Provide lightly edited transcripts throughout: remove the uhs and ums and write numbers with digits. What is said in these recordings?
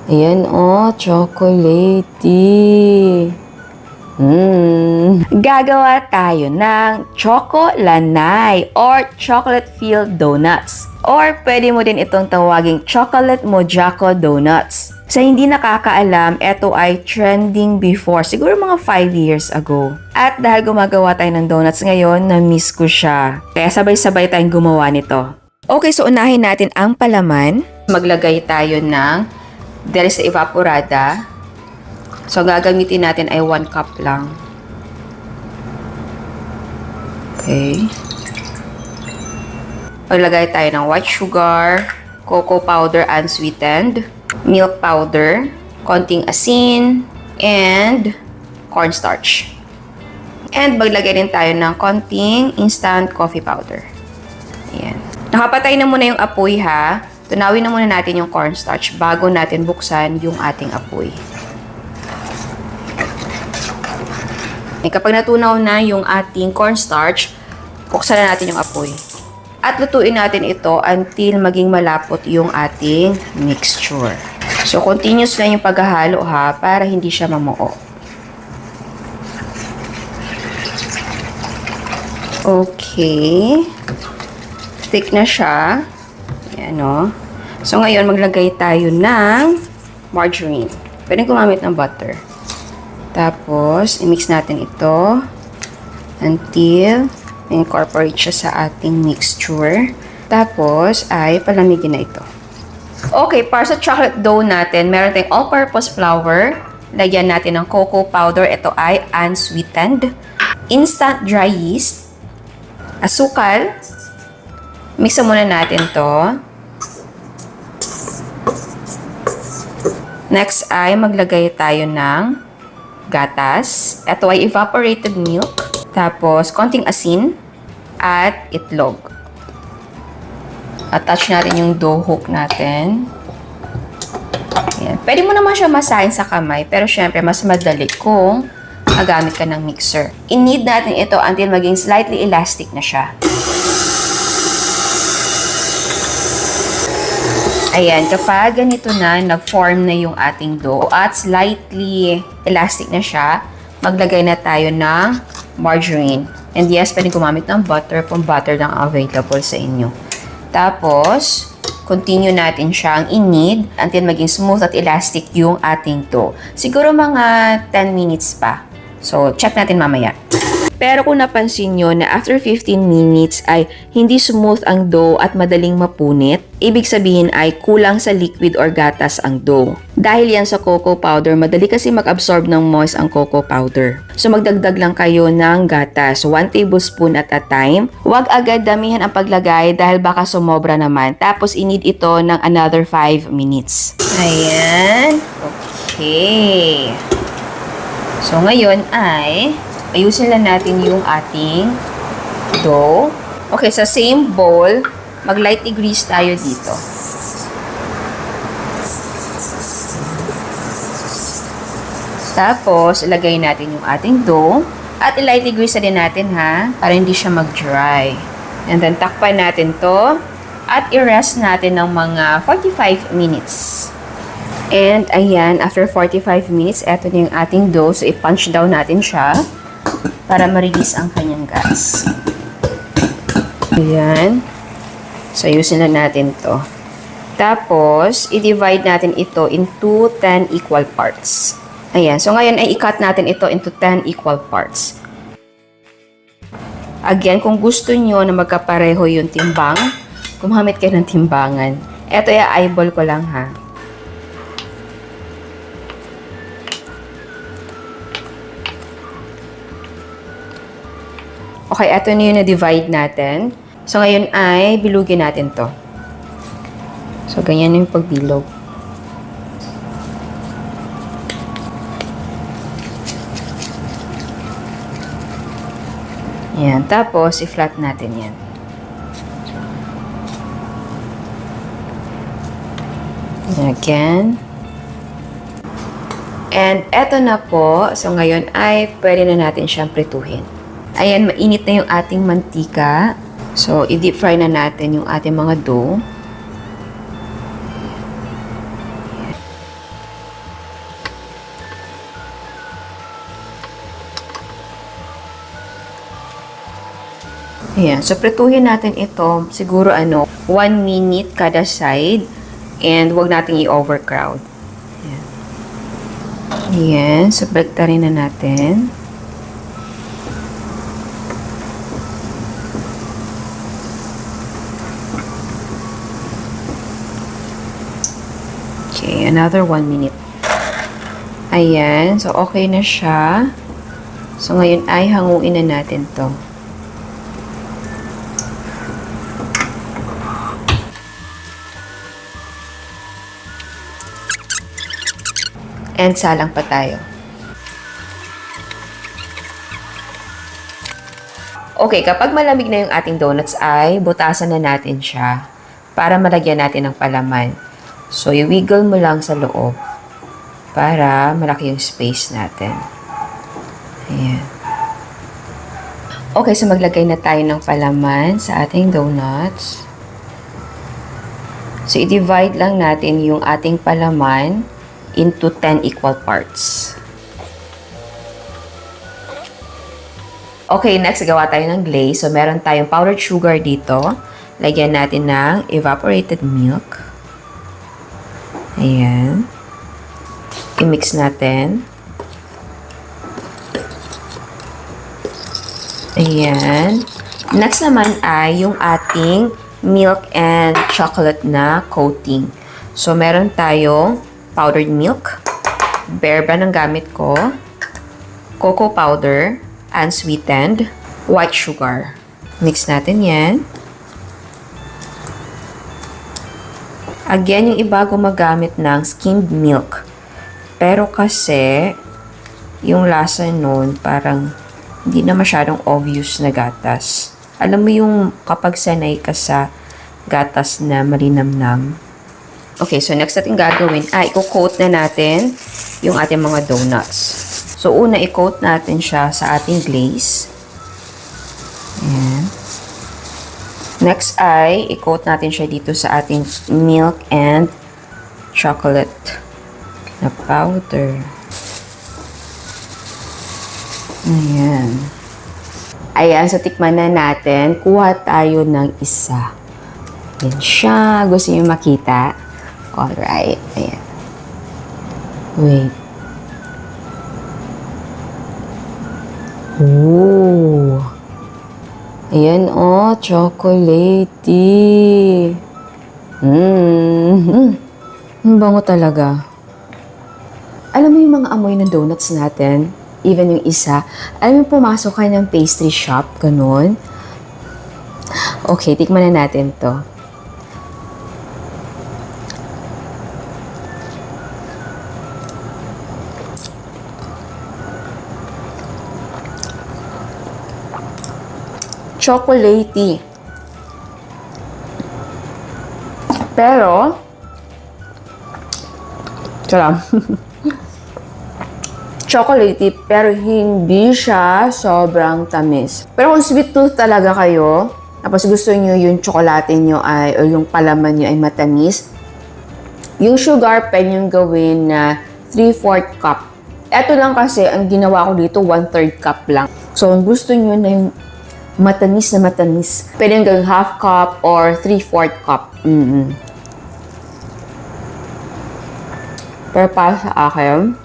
Ayan oh, chocolatey. Gagawa tayo ng Choco Lanay or Chocolate Filled Donuts. Or pwede mo din itong tawaging Chocolate Mojako Donuts. Sa hindi nakakaalam, ito ay trending before, siguro mga 5 years ago. At dahil gumagawa tayo ng donuts ngayon, na-miss ko siya. Kaya sabay-sabay tayong gumawa nito. Okay, so unahin natin ang palaman. Maglagay tayo ng dahil sa evaporada. So, gagamitin natin ay 1 cup lang. Okay. Maglagay tayo ng white sugar, cocoa powder unsweetened, milk powder, konting asin, and cornstarch. And maglagay din tayo ng konting instant coffee powder. Ayan. Nakapatay na muna yung apoy ha. Tunawin na muna natin yung cornstarch bago natin buksan yung ating apoy. Kapag natunaw na yung ating cornstarch, buksan na natin yung apoy. At lutuin natin ito until maging malapot yung ating mixture. So, continuous lang yung paghahalo ha, para hindi siya mamuo. Okay. Stick na siya. Ayan o. So, ngayon maglagay tayo ng margarine. Pwede gumamit ng butter. Tapos, i-mix natin ito until incorporate siya sa ating mixture. Tapos, ay palamigin na ito. Okay, para sa chocolate dough natin, meron tayong all-purpose flour. Lagyan natin ng cocoa powder. Ito ay unsweetened. Instant dry yeast. Asukal. Mix muna natin to. Next ay maglagay tayo ng gatas. Ito ay evaporated milk. Tapos, konting asin at itlog. Attach natin yung dough hook natin. Ayan. Pwede mo naman siya masahin sa kamay, pero syempre, mas madali kung magamit ka ng mixer. I-knead natin ito until maging slightly elastic na siya. Ayan, kapag ganito na, nag-form na yung ating dough at slightly elastic na siya, maglagay na tayo ng margarine. And yes, pwede gumamit ng butter kung butter lang available sa inyo. Tapos, continue natin siyang i-knead until maging smooth at elastic yung ating dough. Siguro mga 10 minutes pa. So, check natin mamaya. Pero kung napansin nyo na after 15 minutes ay hindi smooth ang dough at madaling mapunit, ibig sabihin ay kulang sa liquid or gatas ang dough. Dahil yan sa cocoa powder, madali kasi mag-absorb ng moist ang cocoa powder. So magdagdag lang kayo ng gatas, 1 tablespoon at a time. Huwag agad damihan ang paglagay dahil baka sumobra naman. Tapos i-knead ito ng another 5 minutes. Ayan. Okay. So ngayon ay ayusin lang natin yung ating dough. Okay, sa same bowl, mag-lightly grease tayo dito. Tapos, ilagay natin yung ating dough. At i-lightly grease na din natin ha, para hindi siya mag-dry. And then, takpan natin to. At i-rest natin ng mga 45 minutes. And, ayan, after 45 minutes, eto na yung ating dough. So, i-punch down natin siya para ma-release ang kanyang gas. Ayan. So, ayusin na natin to. Tapos, i-divide natin ito into 10 equal parts. Ayan. So, ngayon ay i-cut natin ito into 10 equal parts. Again, kung gusto nyo na magkapareho yung timbang, gumamit kayo ng timbangan. Ito ay eyeball ko lang ha. Okay, ito na yung na-divide natin. So, ngayon ay bilugin natin to. So, ganyan yung pagbilog. Yan. Tapos, i-flat natin yan. Again. And, eto na po. So, ngayon ay pwede na natin siyang prituhin. Ayan, mainit na yung ating mantika. So, i-deep fry na natin yung ating mga dough. Ayan. So, prituhin natin ito. Siguro 1 minute kada side. And wag natin i-overcrowd. Ayan. Ayan. So, baliktarin na natin. Okay. Another 1 minute. Ayan. So, okay na siya. So, ngayon ay hanguin na natin to. And salang pa tayo. Okay, kapag malamig na yung ating donuts ay butasan na natin siya para malagyan natin ng palaman. So, i-wiggle mo lang sa loob para malaki yung space natin. Ayan. Okay, so maglagay na tayo ng palaman sa ating donuts. So, i-divide lang natin yung ating palaman into 10 equal parts. Okay, next, gawa tayo ng glaze. So, meron tayong powdered sugar dito. Lagyan natin ng evaporated milk. Ayan. I-mix natin. Ayan. Next naman ay yung ating milk and chocolate na coating. So, meron tayong powdered milk, Bear Brand ang gamit ko, cocoa powder, unsweetened, white sugar. Mix natin yan. Again, yung iba gumagamit ng skimmed milk. Pero kasi, yung lasa nun parang hindi na masyadong obvious na gatas. Alam mo yung kapag sanay ka sa gatas na malinamnam. Okay, so next natin gagawin ay i-coat na natin yung ating mga donuts. So, una i-coat natin siya sa ating glaze. Ayan. Next ay i-coat natin siya dito sa ating milk and chocolate na powder. Ayan. Ayan, so tikman na natin. Kuha tayo ng isa. Ayan siya. Gusto niyo makita? Alright. Ayan. Wait. Ooh. Ayan, oh. Chocolatey. Ang bango talaga. Alam mo yung mga amoy ng donuts natin? Even yung isa. Alam mo, pumasok ka ng pastry shop. Ganun. Okay, tikman na natin to. Chocolatey. Pero, salam. Chocolatey, pero hindi siya sobrang tamis. Pero kung sweet tooth talaga kayo, tapos gusto nyo yung tsokolate nyo ay, o yung palaman nyo ay matamis, yung sugar, pwede nyo gawin na 3/4 cup. Ito lang kasi, ang ginawa ko dito, 1/3 cup lang. So, kung gusto nyo na yung matamis na matamis, pwede nyo gawin 1/2 cup or 3/4 cup. Pero para sa akin,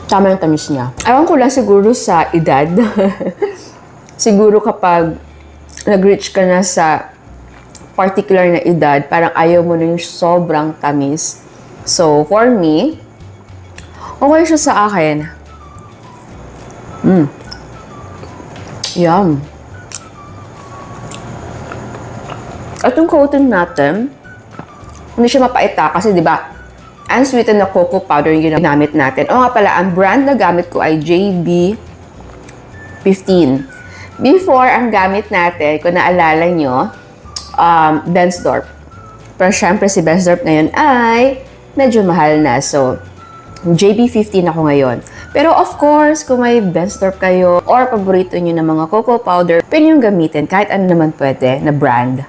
tama yung tamis niya. Ewan ko lang siguro sa edad. Siguro kapag nag-reach ka na sa particular na edad, parang ayaw mo na yung sobrang tamis. So, for me, okay siya sa akin. Yum. At yung coating natin, hindi siya mapaita kasi di ba unsweetened na cocoa powder yung ginamit natin. O nga pala, ang brand na gamit ko ay JB15. Before, ang gamit natin, kung naalala nyo, Bensdorp. Pero syempre, si Bensdorp ngayon ay medyo mahal na. So, JB15 ako ngayon. Pero of course, kung may Bensdorp kayo or paborito nyo ng mga cocoa powder, pwede nyo gamitin. Kahit ano naman pwede na brand.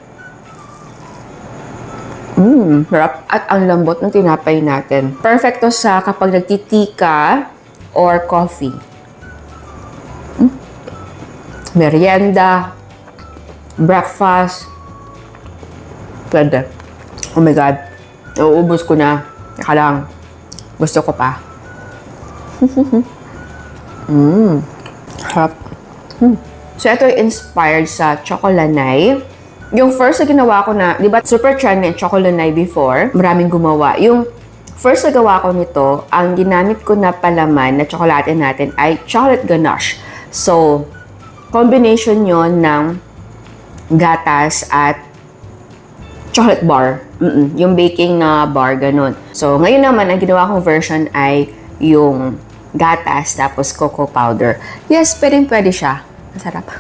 Sarap. At ang lambot ng tinapay natin. Perfecto sa kapag nagti-tea ka or coffee. Merienda, breakfast, pwede. Oh my God. Nauubos ko na. Teka lang. Gusto ko pa. Harap. So, ito yung inspired sa Chocolanay. Yung first na ginawa ko na, di ba, super trend na Chocolanay before. Maraming gumawa. Yung first na gawa ko nito, ang ginamit ko na palaman na tsokolate natin ay chocolate ganache. So, combination yon ng gatas at chocolate bar. Yung baking na bar, ganun. So, ngayon naman, ang ginawa kong version ay yung gatas tapos cocoa powder. Yes, pwede siya. Masarap.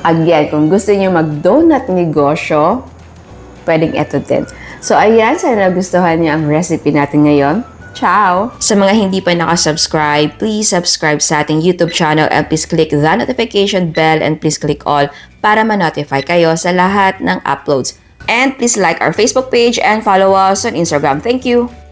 Again, kung gusto niyo mag-donut negosyo, pwedeng ito din. So, ayan, sana nagustuhan niyo ang recipe natin ngayon. Ciao! Sa mga hindi pa nakasubscribe, please subscribe sa ating YouTube channel and please click the notification bell and please click all para ma-notify kayo sa lahat ng uploads. And please like our Facebook page and follow us on Instagram. Thank you!